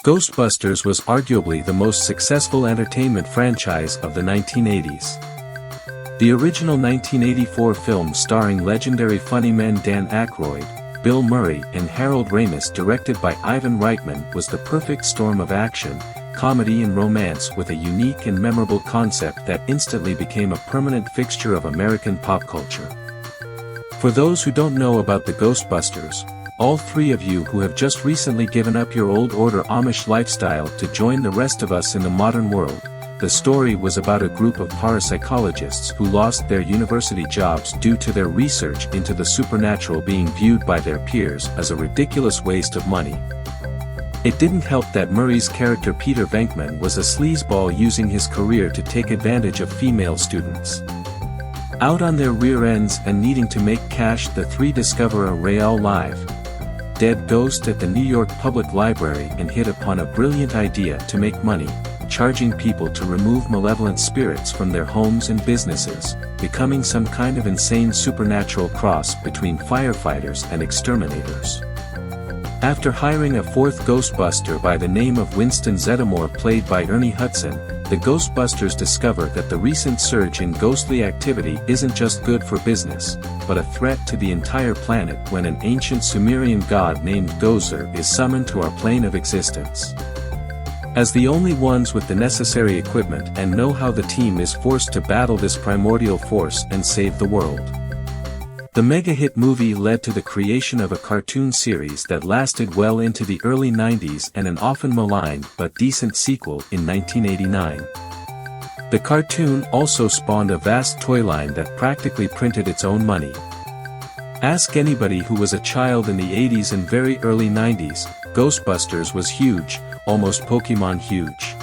Ghostbusters was arguably the most successful entertainment franchise of the 1980s. The original 1984 film starring legendary funny men Dan Aykroyd, Bill Murray and Harold Ramis, directed by Ivan Reitman, was the perfect storm of action, comedy and romance with a unique and memorable concept that instantly became a permanent fixture of American pop culture. For those who don't know about the Ghostbusters, all three of you who have just recently given up your old order Amish lifestyle to join the rest of us in the modern world, the story was about a group of parapsychologists who lost their university jobs due to their research into the supernatural being viewed by their peers as a ridiculous waste of money. It didn't help that Murray's character Peter Venkman was a sleazeball using his career to take advantage of female students. Out on their rear ends and needing to make cash, the three discover a real live dead ghost at the New York Public Library and hit upon a brilliant idea to make money, charging people to remove malevolent spirits from their homes and businesses, becoming some kind of insane supernatural cross between firefighters and exterminators. After hiring a fourth Ghostbuster by the name of Winston Zeddemore played by Ernie Hudson, the Ghostbusters discover that the recent surge in ghostly activity isn't just good for business, but a threat to the entire planet when an ancient Sumerian god named Gozer is summoned to our plane of existence. As the only ones with the necessary equipment and know-how, the team is forced to battle this primordial force and save the world. The mega-hit movie led to the creation of a cartoon series that lasted well into the early 90s and an often maligned but decent sequel in 1989. The cartoon also spawned a vast toy line that practically printed its own money. Ask anybody who was a child in the 80s and very early 90s, Ghostbusters was huge, almost Pokemon huge.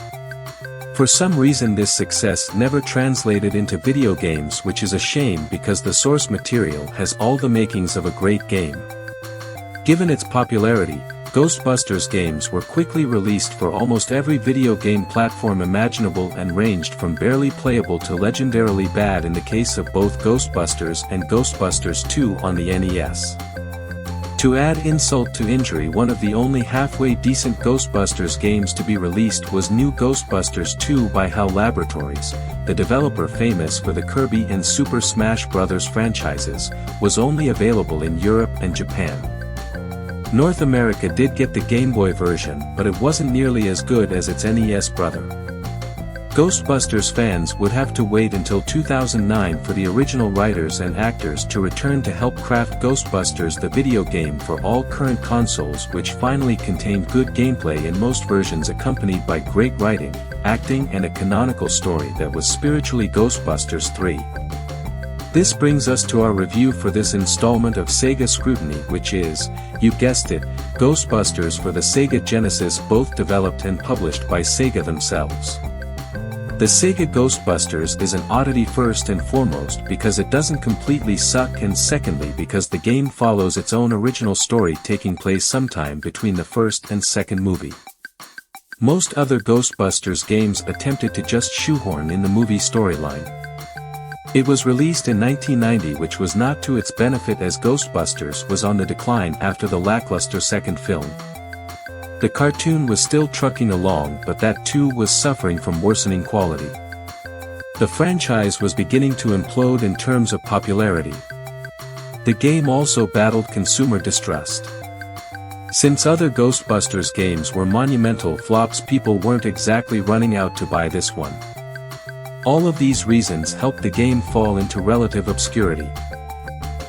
For some reason this success never translated into video games, which is a shame because the source material has all the makings of a great game. Given its popularity, Ghostbusters games were quickly released for almost every video game platform imaginable and ranged from barely playable to legendarily bad in the case of both Ghostbusters and Ghostbusters 2 on the NES. To add insult to injury, one of the only halfway decent Ghostbusters games to be released was New Ghostbusters 2 by HAL Laboratories, the developer famous for the Kirby and Super Smash Bros. Franchises, was only available in Europe and Japan. North America did get the Game Boy version, but it wasn't nearly as good as its NES brother. Ghostbusters fans would have to wait until 2009 for the original writers and actors to return to help craft Ghostbusters the video game for all current consoles, which finally contained good gameplay in most versions accompanied by great writing, acting and a canonical story that was spiritually Ghostbusters 3. This brings us to our review for this installment of Sega Scrutiny, which is, you guessed it, Ghostbusters for the Sega Genesis, both developed and published by Sega themselves. The Sega Ghostbusters is an oddity first and foremost because it doesn't completely suck, and secondly because the game follows its own original story taking place sometime between the first and second movie. Most other Ghostbusters games attempted to just shoehorn in the movie storyline. It was released in 1990, which was not to its benefit as Ghostbusters was on the decline after the lackluster second film. The cartoon was still trucking along, but that too was suffering from worsening quality. The franchise was beginning to implode in terms of popularity. The game also battled consumer distrust. Since other Ghostbusters games were monumental flops, people weren't exactly running out to buy this one. All of these reasons helped the game fall into relative obscurity.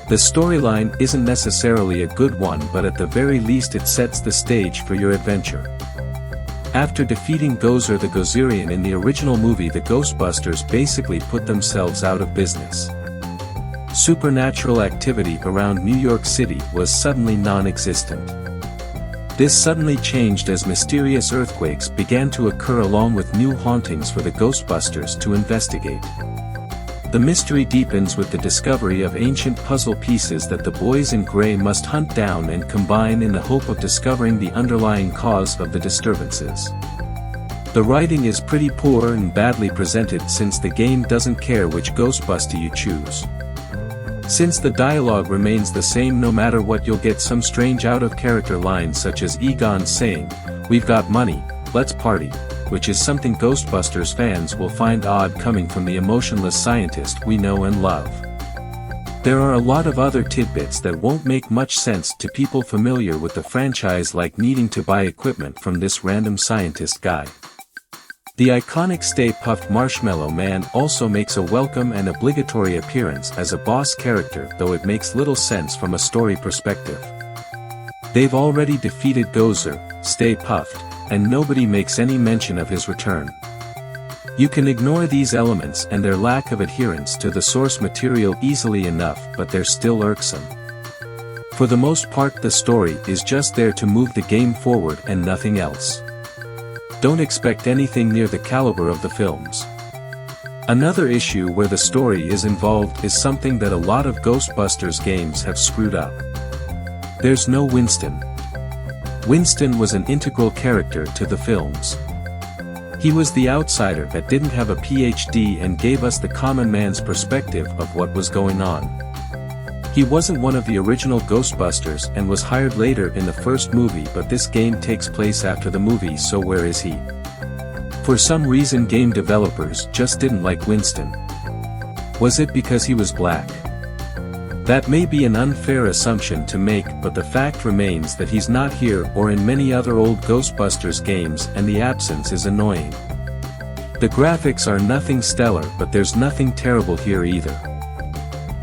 The storyline isn't necessarily a good one, but at the very least it sets the stage for your adventure. After defeating Gozer the Gozerian in the original movie, the Ghostbusters basically put themselves out of business. Supernatural activity around New York City was suddenly non-existent. This suddenly changed as mysterious earthquakes began to occur along with new hauntings for the Ghostbusters to investigate. The mystery deepens with the discovery of ancient puzzle pieces that the boys in gray must hunt down and combine in the hope of discovering the underlying cause of the disturbances. The writing is pretty poor and badly presented since the game doesn't care which Ghostbuster you choose. Since the dialogue remains the same no matter what, you'll get some strange out-of-character lines such as Egon saying, "We've got money, let's party," which is something Ghostbusters fans will find odd coming from the emotionless scientist we know and love. There are a lot of other tidbits that won't make much sense to people familiar with the franchise, like needing to buy equipment from this random scientist guy. The iconic Stay Puft Marshmallow Man also makes a welcome and obligatory appearance as a boss character, though it makes little sense from a story perspective. They've already defeated Gozer, Stay Puft, and nobody makes any mention of his return. You can ignore these elements and their lack of adherence to the source material easily enough, but they're still irksome. For the most part, the story is just there to move the game forward and nothing else. Don't expect anything near the caliber of the films. Another issue where the story is involved is something that a lot of Ghostbusters games have screwed up. There's no Winston. Winston was an integral character to the films. He was the outsider that didn't have a PhD and gave us the common man's perspective of what was going on. He wasn't one of the original Ghostbusters and was hired later in the first movie, but this game takes place after the movie, so where is he? For some reason game developers just didn't like Winston. Was it because he was black? That may be an unfair assumption to make, but the fact remains that he's not here or in many other old Ghostbusters games, and the absence is annoying. The graphics are nothing stellar, but there's nothing terrible here either.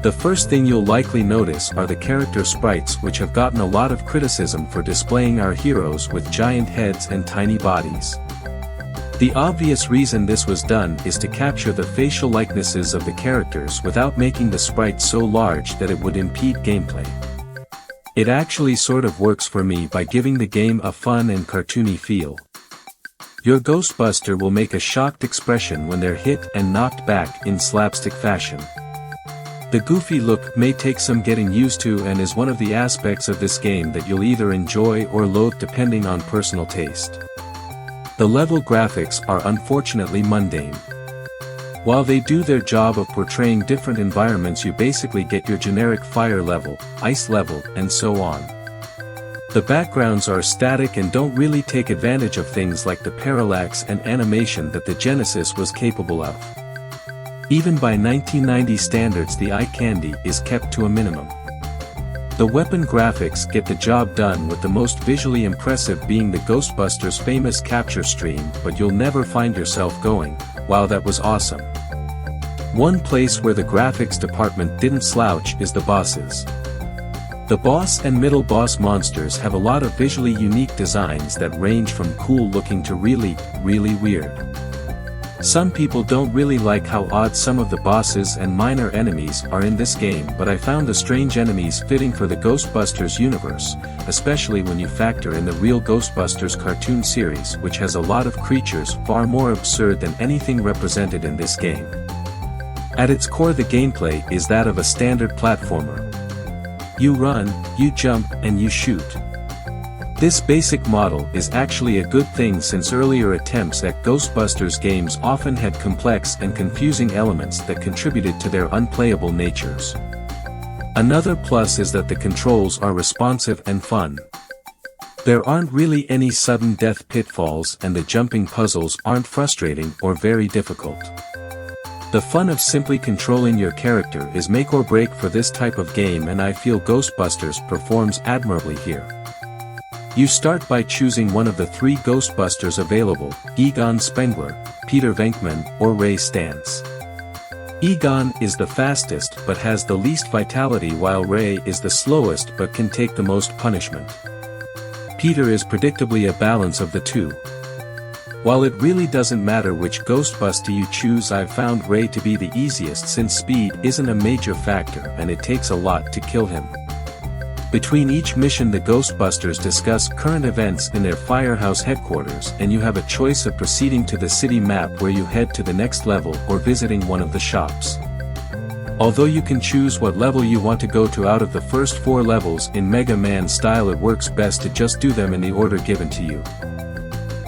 The first thing you'll likely notice are the character sprites, which have gotten a lot of criticism for displaying our heroes with giant heads and tiny bodies. The obvious reason this was done is to capture the facial likenesses of the characters without making the sprites so large that it would impede gameplay. It actually sort of works for me by giving the game a fun and cartoony feel. Your Ghostbuster will make a shocked expression when they're hit and knocked back in slapstick fashion. The goofy look may take some getting used to and is one of the aspects of this game that you'll either enjoy or loathe depending on personal taste. The level graphics are unfortunately mundane. While they do their job of portraying different environments, you basically get your generic fire level, ice level, and so on. The backgrounds are static and don't really take advantage of things like the parallax and animation that the Genesis was capable of. Even by 1990 standards, the eye candy is kept to a minimum. The weapon graphics get the job done, with the most visually impressive being the Ghostbusters' famous capture stream, but you'll never find yourself going, "Wow, that was awesome." One place where the graphics department didn't slouch is the bosses. The boss and middle boss monsters have a lot of visually unique designs that range from cool looking to really, really weird. Some people don't really like how odd some of the bosses and minor enemies are in this game, but I found the strange enemies fitting for the Ghostbusters universe, especially when you factor in the real Ghostbusters cartoon series, which has a lot of creatures far more absurd than anything represented in this game. At its core, the gameplay is that of a standard platformer. You run, you jump, and you shoot. This basic model is actually a good thing, since earlier attempts at Ghostbusters games often had complex and confusing elements that contributed to their unplayable natures. Another plus is that the controls are responsive and fun. There aren't really any sudden death pitfalls, and the jumping puzzles aren't frustrating or very difficult. The fun of simply controlling your character is make or break for this type of game, and I feel Ghostbusters performs admirably here. You start by choosing one of the three Ghostbusters available: Egon Spengler, Peter Venkman, or Ray Stantz. Egon is the fastest but has the least vitality, while Ray is the slowest but can take the most punishment. Peter is predictably a balance of the two. While it really doesn't matter which Ghostbuster you choose, I've found Ray to be the easiest, since speed isn't a major factor and it takes a lot to kill him. Between each mission, the Ghostbusters discuss current events in their firehouse headquarters, and you have a choice of proceeding to the city map, where you head to the next level, or visiting one of the shops. Although you can choose what level you want to go to out of the first 4 levels in Mega Man style, it works best to just do them in the order given to you.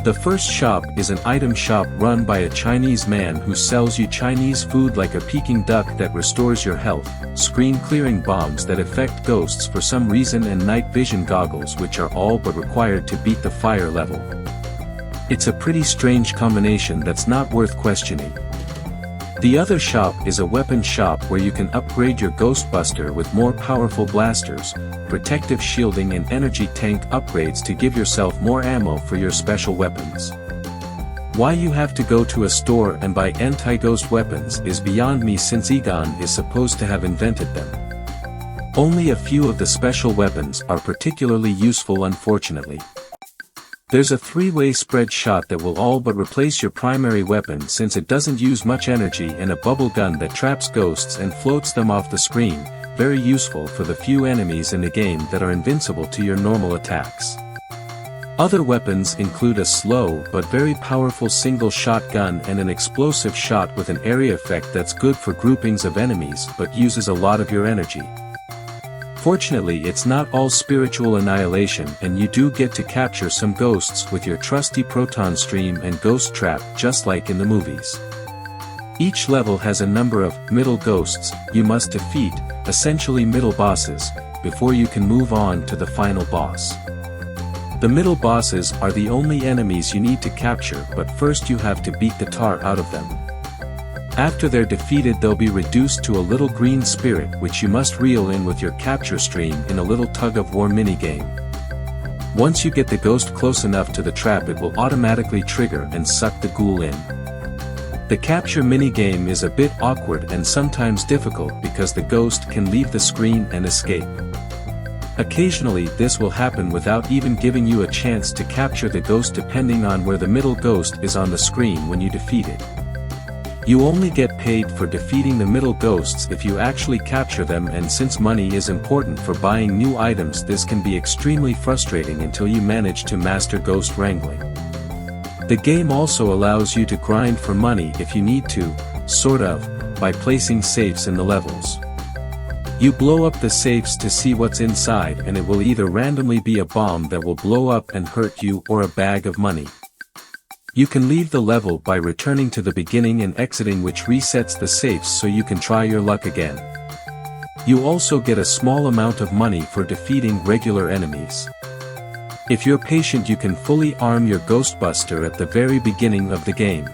The first shop is an item shop run by a Chinese man who sells you Chinese food like a Peking duck that restores your health, screen-clearing bombs that affect ghosts for some reason, and night vision goggles which are all but required to beat the fire level. It's a pretty strange combination that's not worth questioning. The other shop is a weapon shop where you can upgrade your Ghostbuster with more powerful blasters, protective shielding and energy tank upgrades to give yourself more ammo for your special weapons. Why you have to go to a store and buy anti-ghost weapons is beyond me, since Egon is supposed to have invented them. Only a few of the special weapons are particularly useful, unfortunately. There's a three-way spread shot that will all but replace your primary weapon since it doesn't use much energy, and a bubble gun that traps ghosts and floats them off the screen, very useful for the few enemies in the game that are invincible to your normal attacks. Other weapons include a slow but very powerful single shotgun and an explosive shot with an area effect that's good for groupings of enemies but uses a lot of your energy. Fortunately, it's not all spiritual annihilation, and you do get to capture some ghosts with your trusty proton stream and ghost trap, just like in the movies. Each level has a number of middle ghosts you must defeat, essentially middle bosses, before you can move on to the final boss. The middle bosses are the only enemies you need to capture, but first you have to beat the tar out of them. After they're defeated, they'll be reduced to a little green spirit which you must reel in with your capture stream in a little tug-of-war minigame. Once you get the ghost close enough to the trap, it will automatically trigger and suck the ghoul in. The capture minigame is a bit awkward and sometimes difficult because the ghost can leave the screen and escape. Occasionally this will happen without even giving you a chance to capture the ghost, depending on where the middle ghost is on the screen when you defeat it. You only get paid for defeating the middle ghosts if you actually capture them, and since money is important for buying new items, this can be extremely frustrating until you manage to master ghost wrangling. The game also allows you to grind for money if you need to, sort of, by placing safes in the levels. You blow up the safes to see what's inside, and it will either randomly be a bomb that will blow up and hurt you or a bag of money. You can leave the level by returning to the beginning and exiting, which resets the safes so you can try your luck again. You also get a small amount of money for defeating regular enemies. If you're patient, you can fully arm your Ghostbuster at the very beginning of the game.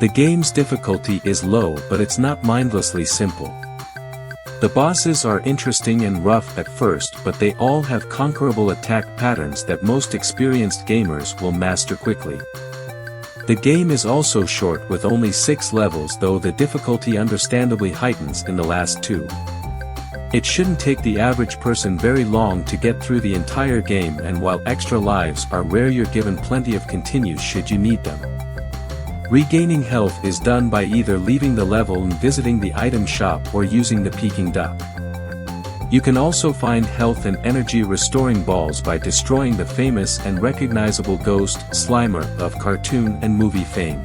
The game's difficulty is low, but it's not mindlessly simple. The bosses are interesting and rough at first, but they all have conquerable attack patterns that most experienced gamers will master quickly. The game is also short, with only 6 levels, though the difficulty understandably heightens in the last 2. It shouldn't take the average person very long to get through the entire game, and while extra lives are rare, you're given plenty of continues should you need them. Regaining health is done by either leaving the level and visiting the item shop or using the Peking duck. You can also find health and energy restoring balls by destroying the famous and recognizable ghost Slimer of cartoon and movie fame.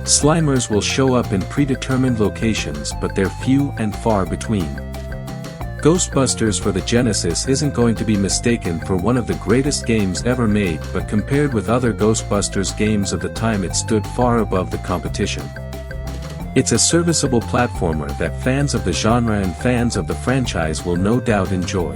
Slimers will show up in predetermined locations, but they're few and far between. Ghostbusters for the Genesis isn't going to be mistaken for one of the greatest games ever made, but compared with other Ghostbusters games of the time, it stood far above the competition. It's a serviceable platformer that fans of the genre and fans of the franchise will no doubt enjoy.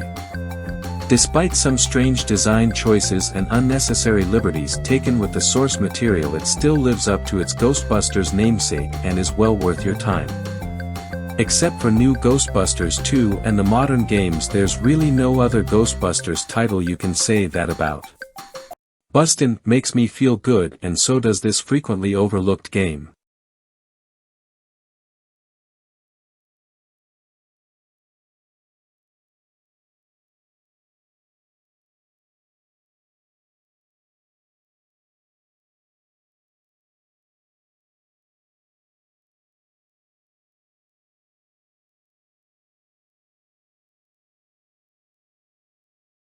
Despite some strange design choices and unnecessary liberties taken with the source material, it still lives up to its Ghostbusters namesake and is well worth your time. Except for new Ghostbusters 2 and the modern games, there's really no other Ghostbusters title you can say that about. Bustin' makes me feel good, and so does this frequently overlooked game.